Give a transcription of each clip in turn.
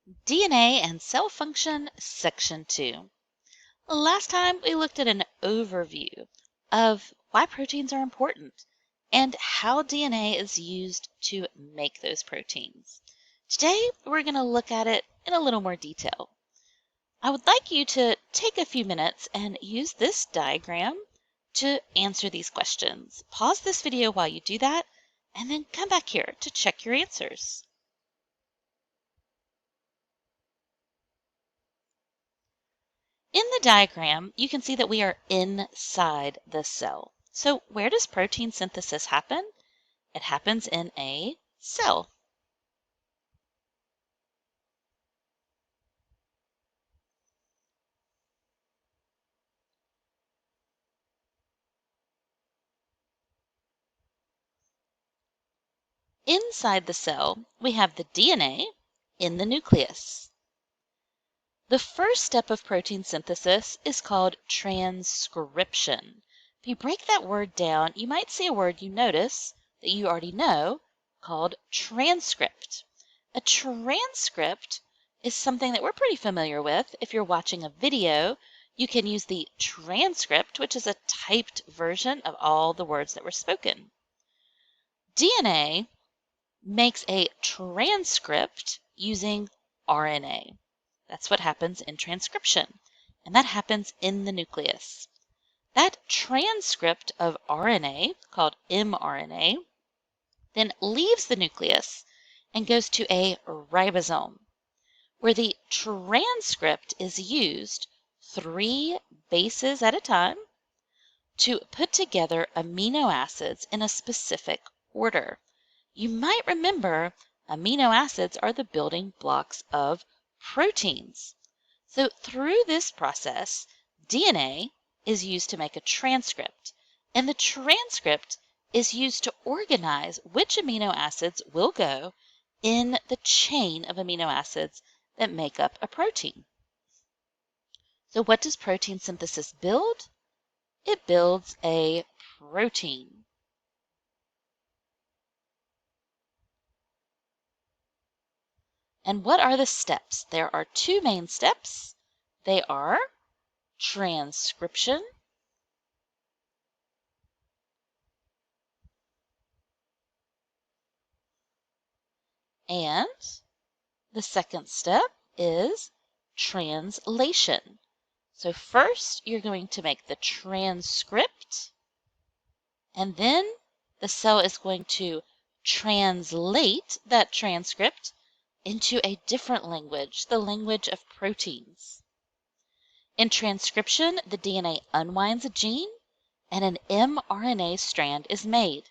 DNA and Cell Function, Section 2. Last time we looked at an overview of why proteins are important and how DNA is used to make those proteins. Today we're going to look at it in a little more detail. I would like you to take a few minutes and use this diagram to answer these questions. Pause this video while you do that, and then come back here to check your answers. In the diagram, you can see that we are inside the cell. So where does protein synthesis happen? It happens in a cell. Inside the cell, we have the DNA in the nucleus. The first step of protein synthesis is called transcription. If you break that word down, you might see a word you notice that you already know called transcript. A transcript is something that we're pretty familiar with. If you're watching a video, you can use the transcript, which is a typed version of all the words that were spoken. DNA makes a transcript using RNA. That's what happens in transcription, and that happens in the nucleus. That transcript of RNA, called mRNA, then leaves the nucleus and goes to a ribosome, where the transcript is used 3 bases at a time to put together amino acids in a specific order. You might remember amino acids are the building blocks of proteins. So through this process, DNA is used to make a transcript, and the transcript is used to organize which amino acids will go in the chain of amino acids that make up a protein. So what does protein synthesis build? It builds a protein. And what are the steps? There are 2 main steps. They are transcription and the second step is translation. So first you're going to make the transcript, and then the cell is going to translate that transcript into a different language, the language of proteins. In transcription, the DNA unwinds a gene and an mRNA strand is made.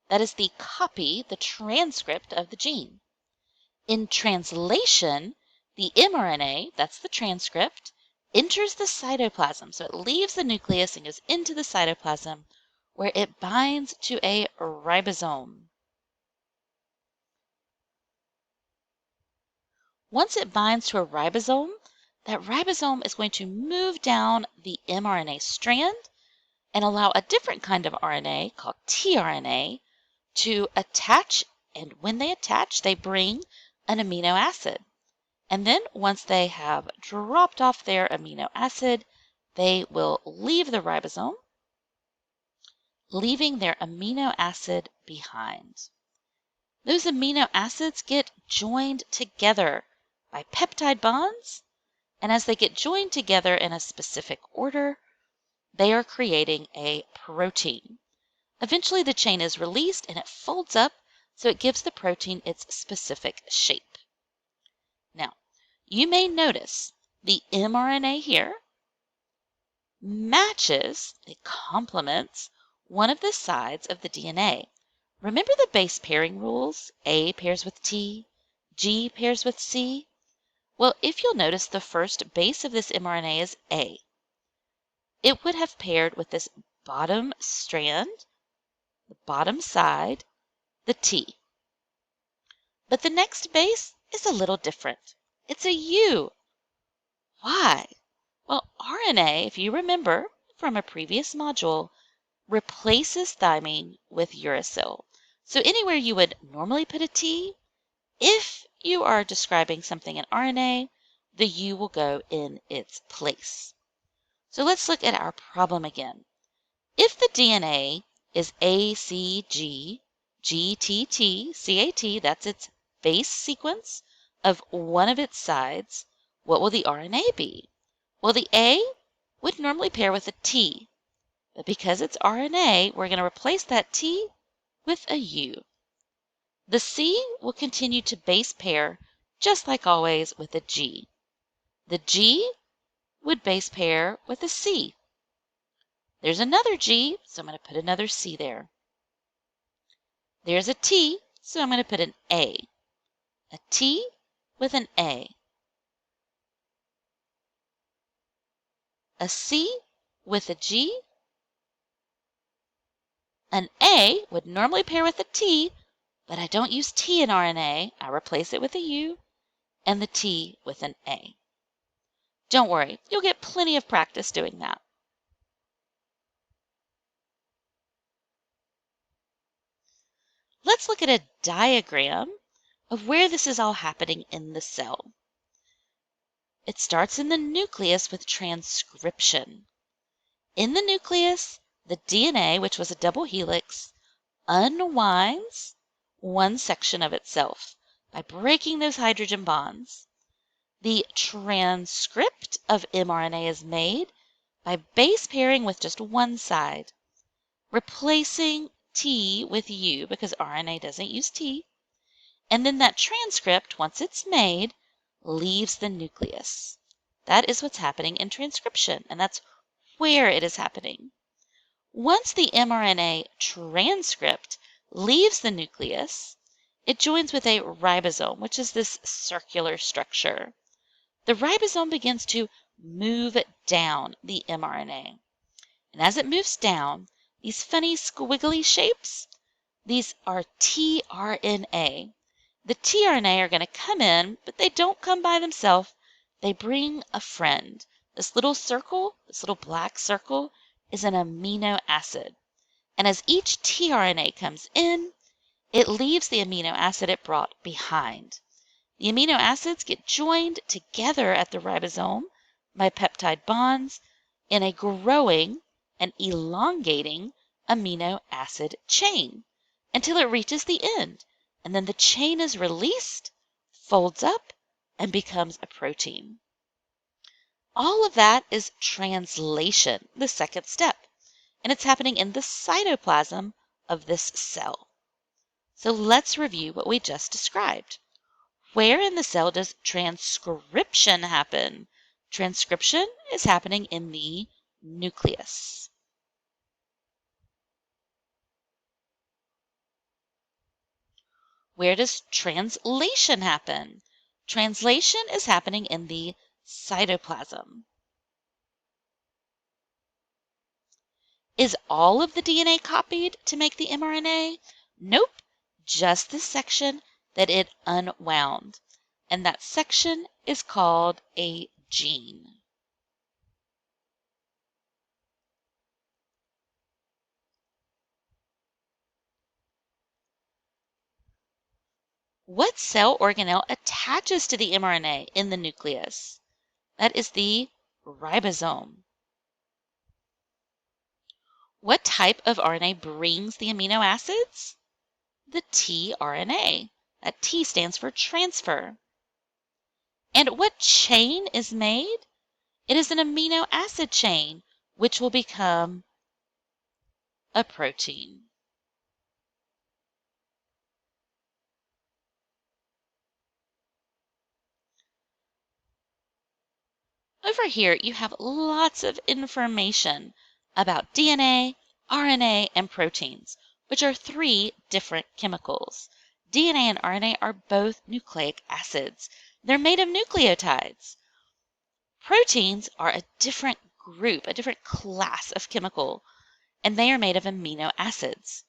That is the copy, the transcript of the gene. In translation, the mRNA, that's the transcript, enters the cytoplasm. So it leaves the nucleus and goes into the cytoplasm where it binds to a ribosome. Once it binds to a ribosome, that ribosome is going to move down the mRNA strand and allow a different kind of RNA called tRNA to attach, and when they attach, they bring an amino acid. And then once they have dropped off their amino acid, they will leave the ribosome, leaving their amino acid behind. Those amino acids get joined together by peptide bonds, and as they get joined together in a specific order, they are creating a protein. Eventually the chain is released and it folds up, so it gives the protein its specific shape. Now, you may notice the mRNA here matches, it complements one of the sides of the DNA. Remember the base pairing rules? A pairs with T, G pairs with C? Well, if you'll notice, the first base of this mRNA is A. It would have paired with this bottom strand, the bottom side, the T. But the next base is a little different. It's a U. Why? Well, RNA, if you remember from a previous module, replaces thymine with uracil. So anywhere you would normally put a T, if you are describing something in RNA, the U will go in its place. So let's look at our problem again. If the DNA is ACG, GTT, CAT, that's its base sequence of one of its sides, what will the RNA be? Well, the A would normally pair with a T, but because it's RNA, we're going to replace that T with a U. The C will continue to base pair, just like always, with a G. The G would base pair with a C. There's another G, so I'm going to put another C there. There's a T, so I'm going to put an A. A T with an A. A C with a G. An A would normally pair with a T, but I don't use T in RNA. I replace it with a U and the T with an A. Don't worry, you'll get plenty of practice doing that. Let's look at a diagram of where this is all happening in the cell. It starts in the nucleus with transcription. In the nucleus, the DNA, which was a double helix, unwinds one section of itself by breaking those hydrogen bonds. The transcript of mRNA is made by base pairing with just one side, replacing T with U because RNA doesn't use T. And then that transcript, once it's made, leaves the nucleus. That is what's happening in transcription, and that's where it is happening. Once the mRNA transcript leaves the nucleus, it joins with a ribosome, which is this circular structure. The ribosome begins to move down the mRNA. And as it moves down, these funny squiggly shapes, these are tRNA. The tRNA are going to come in, but they don't come by themselves. They bring a friend. This little circle, this little black circle, is an amino acid. And as each tRNA comes in, it leaves the amino acid it brought behind. The amino acids get joined together at the ribosome by peptide bonds in a growing and elongating amino acid chain until it reaches the end. And then the chain is released, folds up, and becomes a protein. All of that is translation, the second step, and it's happening in the cytoplasm of this cell. So let's review what we just described. Where in the cell does transcription happen? Transcription is happening in the nucleus. Where does translation happen? Translation is happening in the cytoplasm. Is all of the DNA copied to make the mRNA? Nope, just the section that it unwound. And that section is called a gene. What cell organelle attaches to the mRNA in the nucleus? That is the ribosome. What type of RNA brings the amino acids? The tRNA. That T stands for transfer. And what chain is made? It is an amino acid chain, which will become a protein. Over here, you have lots of information about DNA, RNA, and proteins, which are three different chemicals. DNA and RNA are both nucleic acids. They're made of nucleotides. Proteins are a different group, a different class of chemical, and they are made of amino acids.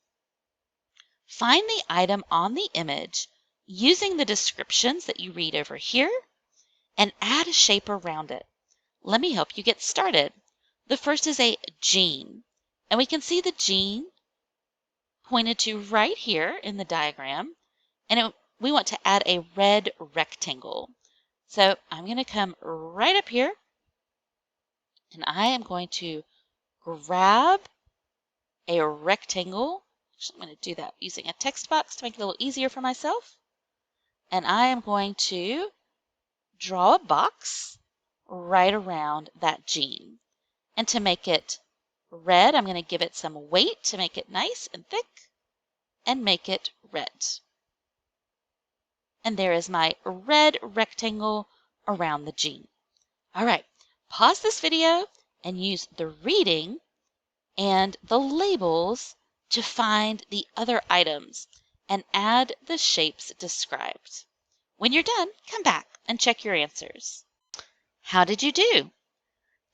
Find the item on the image using the descriptions that you read over here and add a shape around it. Let me help you get started. The first is a gene, and we can see the gene pointed to right here in the diagram, and we want to add a red rectangle. So I'm going to come right up here, and I am going to grab a rectangle. Actually, I'm going to do that using a text box to make it a little easier for myself. And I am going to draw a box right around that gene. And to make it red, I'm going to give it some weight to make it nice and thick and make it red. And there is my red rectangle around the gene. All right, pause this video and use the reading and the labels to find the other items and add the shapes described. When you're done, come back and check your answers. How did you do?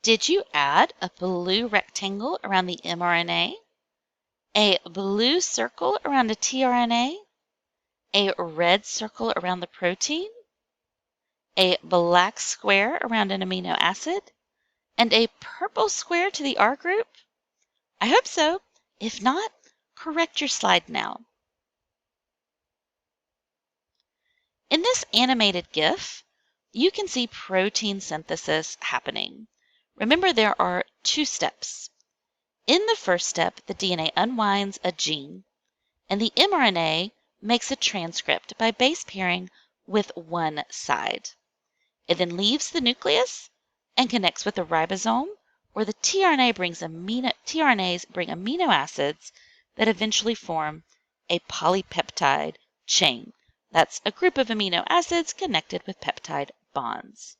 Did you add a blue rectangle around the mRNA, a blue circle around a tRNA, a red circle around the protein, a black square around an amino acid, and a purple square to the R group? I hope so. If not, correct your slide now. In this animated GIF, you can see protein synthesis happening. Remember, there are two steps. In the first step, the DNA unwinds a gene, and the mRNA makes a transcript by base pairing with one side. It then leaves the nucleus and connects with the ribosome, where the tRNAs bring amino acids that eventually form a polypeptide chain. That's a group of amino acids connected with peptide bonds.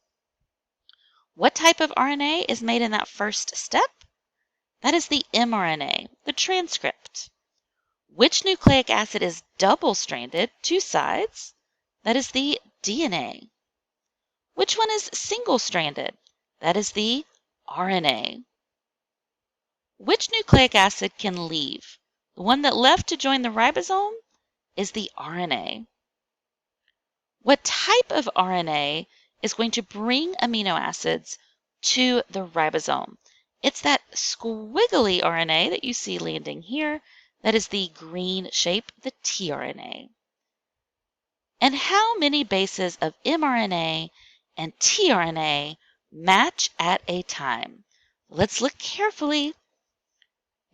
What type of RNA is made in that first step? That is the mRNA, the transcript. Which nucleic acid is double-stranded, two sides? That is the DNA. Which one is single-stranded? That is the RNA. Which nucleic acid can leave? The one that left to join the ribosome is the RNA. What type of RNA is going to bring amino acids to the ribosome? It's that squiggly RNA that you see landing here. That is the green shape, the tRNA. And how many bases of mRNA and tRNA match at a time? Let's look carefully.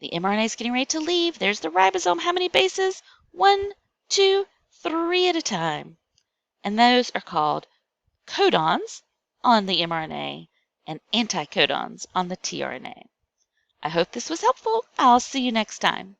The mRNA is getting ready to leave. There's the ribosome. How many bases? 1, 2, 3 at a time. And those are called codons on the mRNA and anticodons on the tRNA. I hope this was helpful. I'll see you next time.